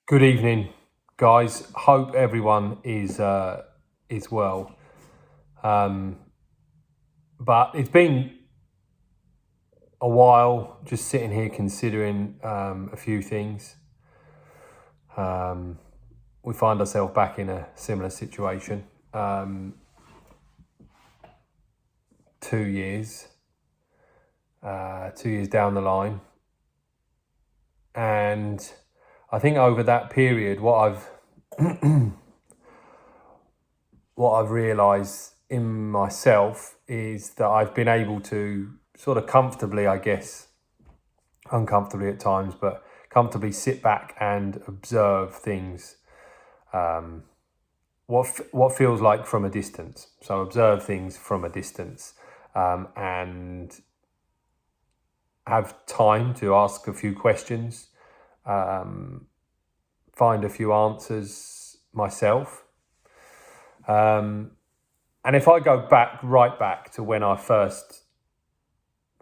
Good evening, guys. Hope everyone is well. But it's been a while just sitting here considering a few things. We find ourselves back in a similar situation. 2 years, 2 years down the line, and I think over that period, what I've realised in myself is that I've been able to sort of comfortably, I guess, uncomfortably at times, but comfortably sit back and observe things. What feels like from a distance. So observe things from a distance, and have time to ask a few questions, find a few answers myself. And if I go right back to when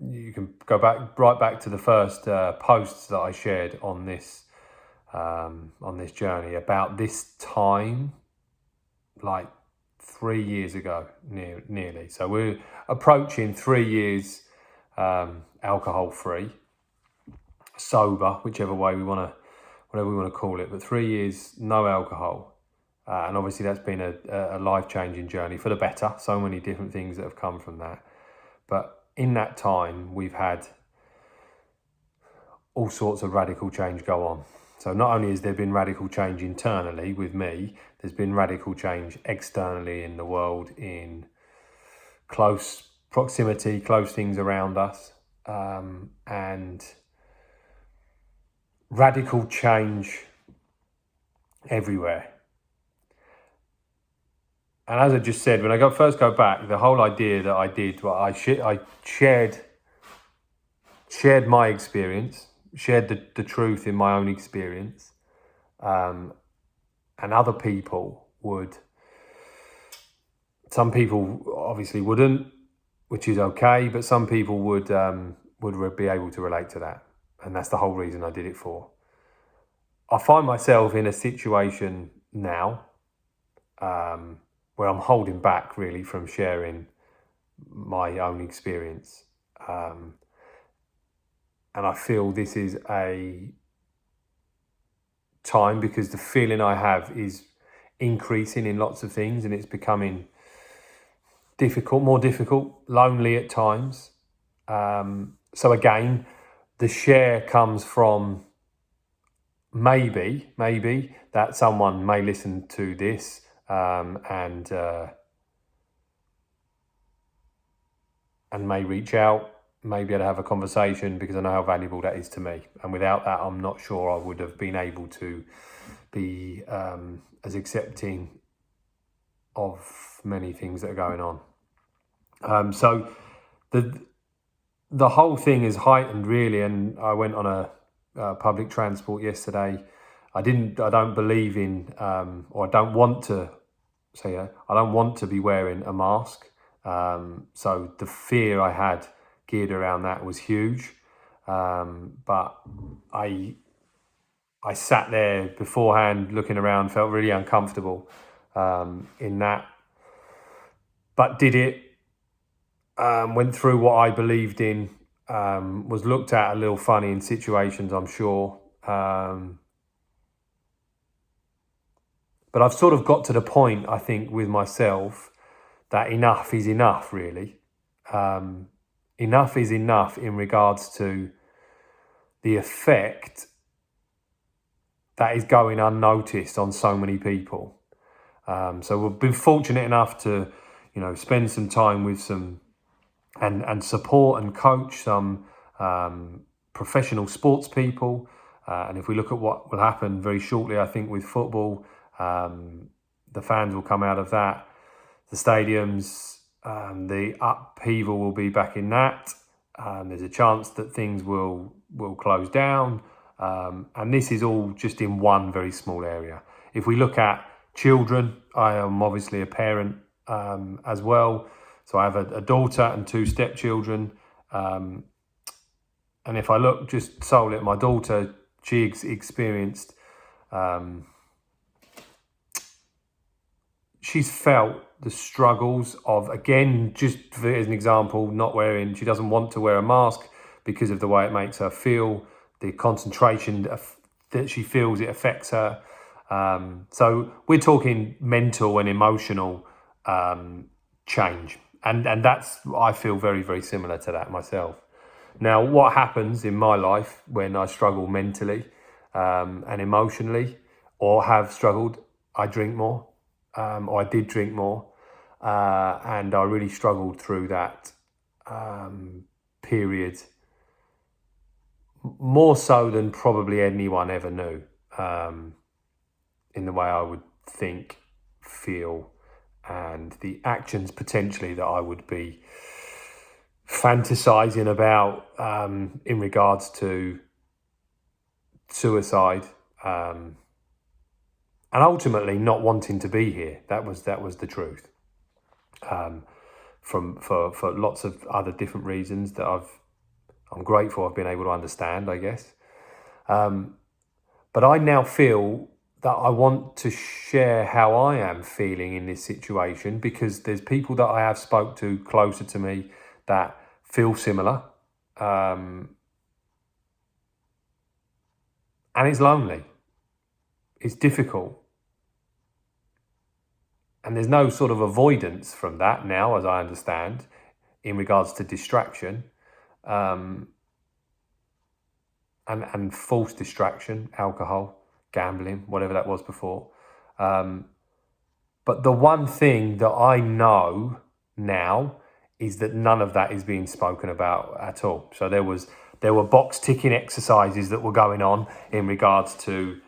you can go right back to the first posts that I shared on this journey about this time, like 3 years ago, nearly. So we're approaching 3 years, alcohol free, sober, whatever we want to call it, but 3 years no alcohol. And obviously that's been a life-changing journey for the better. So many different things that have come from that. But in that time, we've had all sorts of radical change go on. So not only has there been radical change internally with me, there's been radical change externally in the world, in close proximity, close things around us, and radical change everywhere. And as I just said, when I first go back, the whole idea that I did, I shared my experience, shared the truth in my own experience, and other people would. Some people obviously wouldn't, which is okay, but some people would be able to relate to that, and that's the whole reason I did it for. I find myself in a situation now, where I'm holding back really from sharing my own experience. And I feel this is a time, because the feeling I have is increasing in lots of things, and it's becoming more difficult, lonely at times. So again, the share comes from maybe that someone may listen to this, and may reach out, maybe I'd have a conversation, because I know how valuable that is to me. And without that, I'm not sure I would have been able to be as accepting of many things that are going on. So the whole thing is heightened really, and I went on a public transport yesterday. I don't believe in, or I don't want to say, I don't want to be wearing a mask. So the fear I had geared around that was huge. But I sat there beforehand looking around, felt really uncomfortable in that, but did it, went through what I believed in, was looked at a little funny in situations, I'm sure. But I've sort of got to the point, I think, with myself, that enough is enough, really. Enough is enough in regards to the effect that is going unnoticed on so many people. So we've been fortunate enough to, spend some time with some and support and coach some professional sports people. And if we look at what will happen very shortly, I think with football, the fans will come out of that. The stadiums, the upheaval will be back in that. There's a chance that things will close down. And this is all just in one very small area. If we look at children, I am obviously a parent as well. So I have a daughter and 2 stepchildren. And if I look just solely at my daughter, she experienced she's felt the struggles of, again, just as an example, she doesn't want to wear a mask because of the way it makes her feel, the concentration that she feels it affects her. So we're talking mental and emotional change. And that's, I feel very, very similar to that myself. Now, what happens in my life when I struggle mentally and emotionally, or have struggled, I drink more, or I did drink more, and I really struggled through that period, more so than probably anyone ever knew, in the way I would think, feel, and the actions potentially that I would be fantasizing about in regards to suicide, and ultimately not wanting to be here. That was the truth. For lots of other different reasons that I'm grateful I've been able to understand, I guess. But I now feel that I want to share how I am feeling in this situation, because there's people that I have spoke to closer to me that feel similar. And it's lonely. It's difficult. And there's no sort of avoidance from that now, as I understand, in regards to distraction, and false distraction, alcohol, gambling, whatever that was before. But the one thing that I know now is that none of that is being spoken about at all. So there were box ticking exercises that were going on in regards to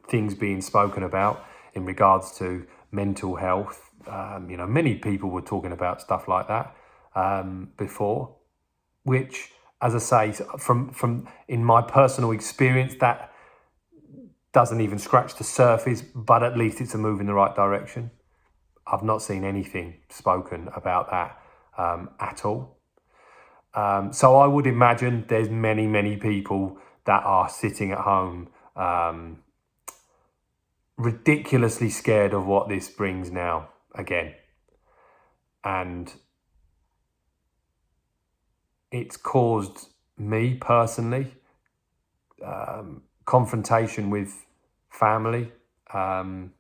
things being spoken about in regards to mental health. Many people were talking about stuff like that before, which, as I say, from in my personal experience, that doesn't even scratch the surface, but at least it's a move in the right direction. I've not seen anything spoken about that at all. So I would imagine there's many, many people that are sitting at home ridiculously scared of what this brings now again. And it's caused me personally confrontation with family, in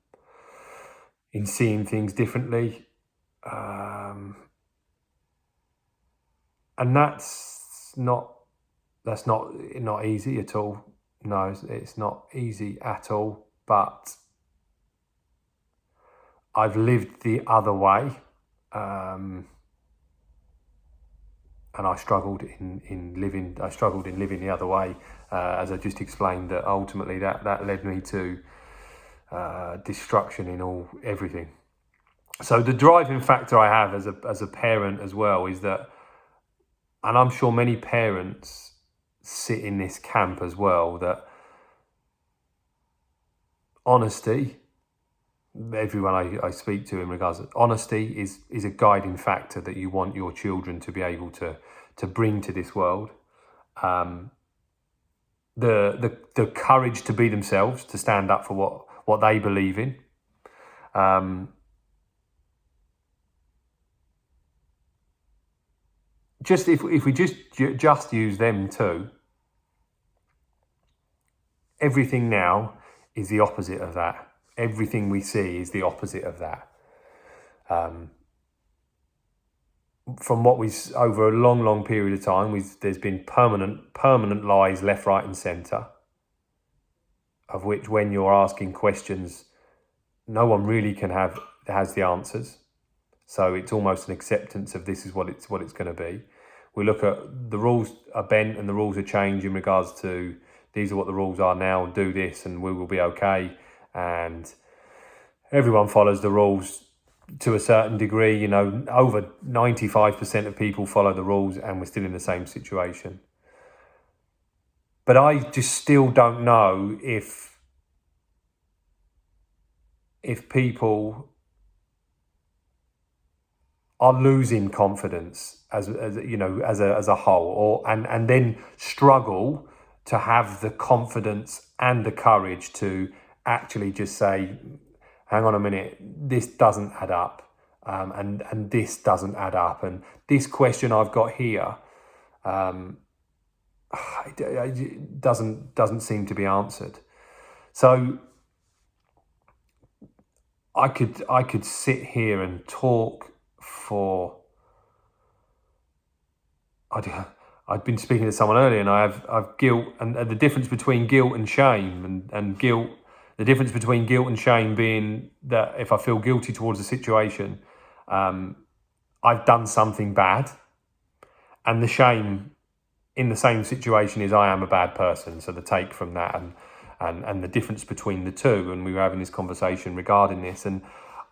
seeing things differently. And that's not easy at all. No, it's not easy at all. But I've lived the other way, and I struggled in living the other way, as I just explained. That ultimately that led me to destruction in everything. So the driving factor I have as a parent as well is that, and I'm sure many parents sit in this camp as well, that honesty, everyone I speak to in regards to honesty is a guiding factor that you want your children to be able to bring to this world. The courage to be themselves, to stand up for what they believe in. Just if we just use them two, everything now is the opposite of that. Everything we see is the opposite of that. From what over a long period of time, there's been permanent lies left, right, and centre. Of which, when you're asking questions, no one really has the answers. So it's almost an acceptance of this is what it's going to be. We look at the rules are bent and the rules are changed in regards to these are what the rules are now, do this and we will be okay. And everyone follows the rules to a certain degree. Over 95% of people follow the rules and we're still in the same situation. But I just still don't know if people are losing confidence as a whole, and then struggle to have the confidence and the courage to actually just say, hang on a minute, this doesn't add up, and this doesn't add up, and this question I've got here it doesn't seem to be answered. So I could sit here and talk for. I'd been speaking to someone earlier, and I've guilt, and the difference between guilt and shame, and guilt. The difference between guilt and shame being that if I feel guilty towards a situation, I've done something bad, and the shame in the same situation is I am a bad person. So the take from that and the difference between the two, and we were having this conversation regarding this, and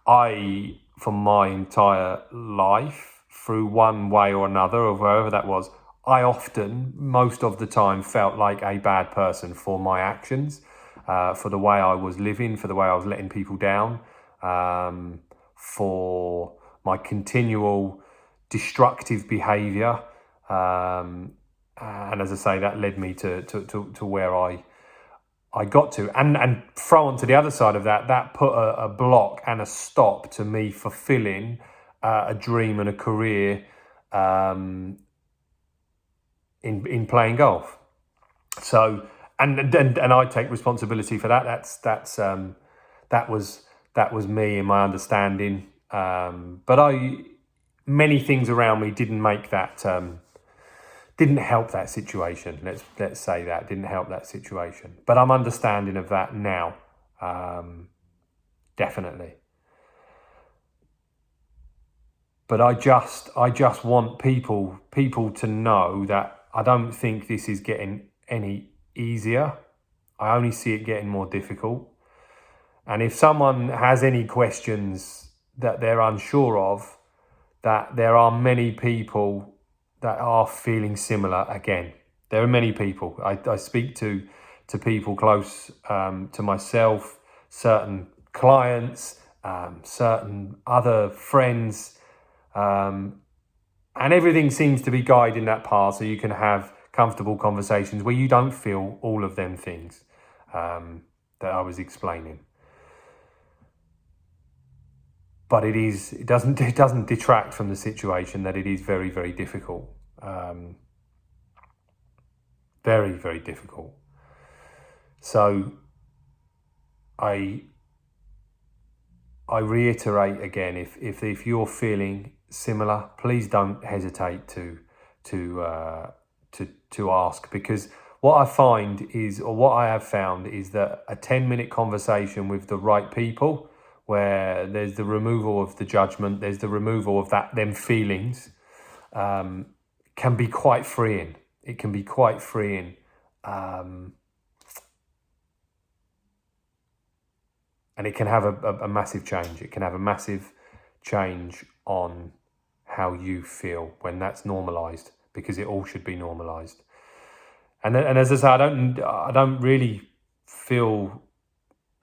I, for my entire life, through one way or another, or wherever that was, I often, most of the time, felt like a bad person for my actions, for the way I was living, for the way I was letting people down, for my continual destructive behaviour. And as I say, that led me to where I got to. And throw onto the other side of that, that put a block and a stop to me fulfilling a dream and a career in playing golf. So and I take responsibility for that. That was me and my understanding. But many things around me didn't make that didn't help that situation. Let's say that didn't help that situation. But I'm understanding of that now. Definitely. But I just want people to know that I don't think this is getting any easier. I only see it getting more difficult. And if someone has any questions that they're unsure of, that there are many people that are feeling similar again. There are many people. I speak to people close to myself, certain clients, certain other friends, and everything seems to be guiding that path, so you can have comfortable conversations where you don't feel all of them things that I was explaining. But it doesn't detract from the situation that it is very, very difficult. Very, very difficult. So I reiterate again, if you're feeling similar, please don't hesitate to ask, because what I find is, or what I have found is, that a 10-minute conversation with the right people, where there's the removal of the judgment, there's the removal of them feelings, can be quite freeing. It can be quite freeing. And it can have a massive change. It can have a massive change on how you feel when that's normalised, because it all should be normalised. And as I say, I don't really feel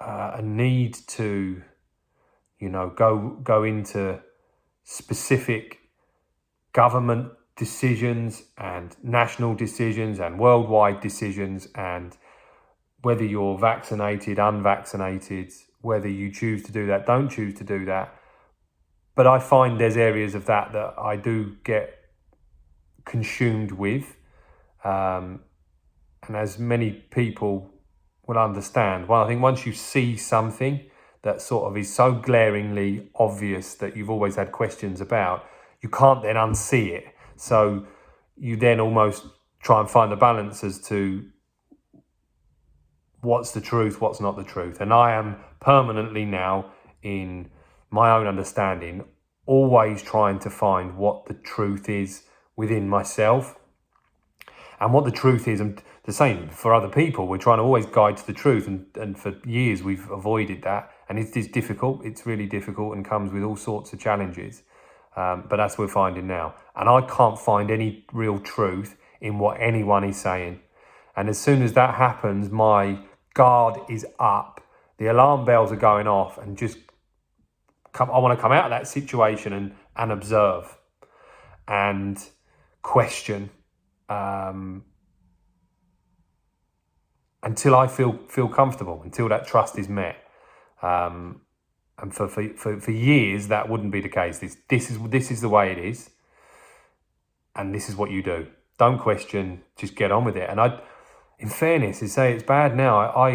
a need to, go into specific government decisions and national decisions and worldwide decisions, and whether you're vaccinated, unvaccinated, whether you choose to do that, don't choose to do that. But I find there's areas of that I do get consumed with. And as many people will understand, well, I think once you see something that sort of is so glaringly obvious that you've always had questions about, you can't then unsee it. So you then almost try and find the balance as to what's the truth, what's not the truth. And I am permanently now, in my own understanding, always trying to find what the truth is within myself. And what the truth is, and the same for other people, we're trying to always guide to the truth. And for years we've avoided that. And it is difficult, it's really difficult, and comes with all sorts of challenges. But that's what we're finding now. And I can't find any real truth in what anyone is saying. And as soon as that happens, my guard is up, the alarm bells are going off, and I want to come out of that situation and observe and question, and until I feel comfortable, until that trust is met. And for years that wouldn't be the case. This is the way it is, and this is what you do. Don't question, just get on with it. And in fairness, to say it's bad now, I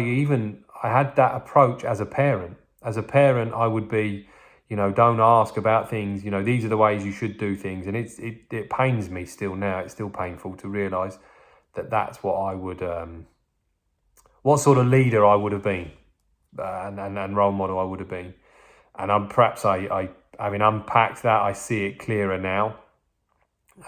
had that approach as a parent. As a parent, I would be, don't ask about things. These are the ways you should do things, and it pains me still now. It's still painful to realise that that's what I would, what sort of leader I would have been, and role model I would have been. And I having unpacked that, I see it clearer now.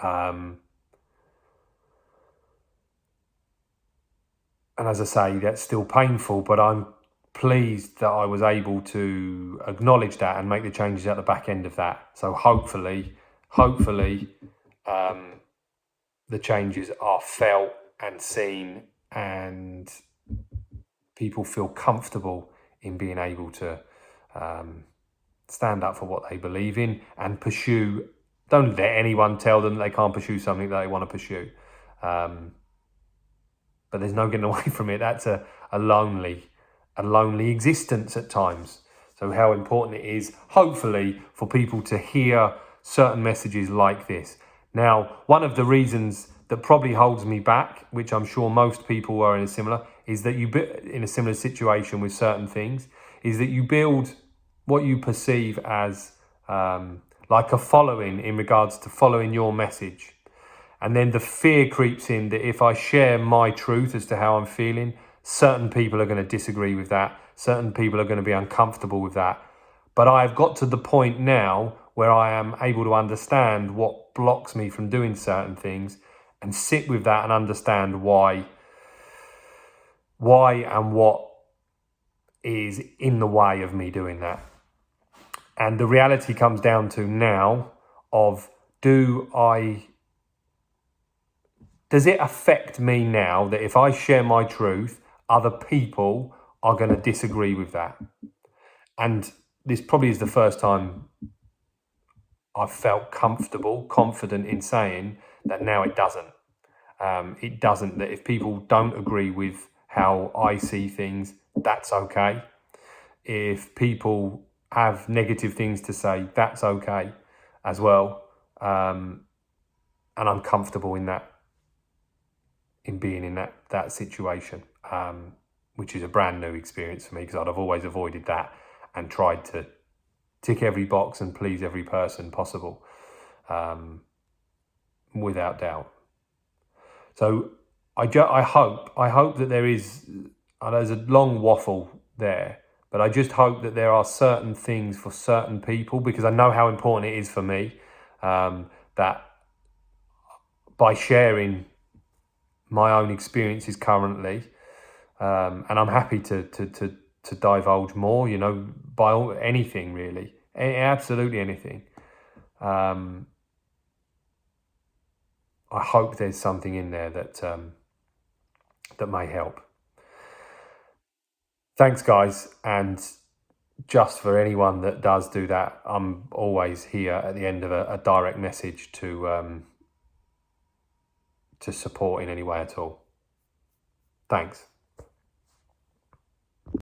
And as I say, that's still painful, but I'm pleased that I was able to acknowledge that and make the changes at the back end of that. So hopefully, the changes are felt and seen, and people feel comfortable in being able to stand up for what they believe in and pursue. Don't let anyone tell them they can't pursue something that they want to pursue. But there's no getting away from it. That's a lonely existence at times. So how important it is, hopefully, for people to hear certain messages like this. Now, one of the reasons that probably holds me back, which I'm sure most people are in a similar situation with certain things, is that you build what you perceive as like a following in regards to following your message. And then the fear creeps in that if I share my truth as to how I'm feeling, certain people are going to disagree with that. Certain people are going to be uncomfortable with that. But I've got to the point now where I am able to understand what blocks me from doing certain things and sit with that and understand why and what is in the way of me doing that. And the reality comes down to now of, does it affect me now that if I share my truth, other people are going to disagree with that? And this probably is the first time I've felt confident in saying that now it doesn't. It doesn't, that if people don't agree with how I see things, that's okay. If people have negative things to say, that's okay as well. And I'm comfortable in that, in being in that situation, which is a brand new experience for me, because I've always avoided that and tried to tick every box and please every person possible, without doubt. So I hope that there's a long waffle there, but I just hope that there are certain things for certain people, because I know how important it is for me, that by sharing my own experiences currently, and I'm happy to divulge more, by anything really, absolutely anything. I hope there's something in there that may help. Thanks, guys. And just for anyone that does do that, I'm always here at the end of a direct message to support in any way at all. Thanks.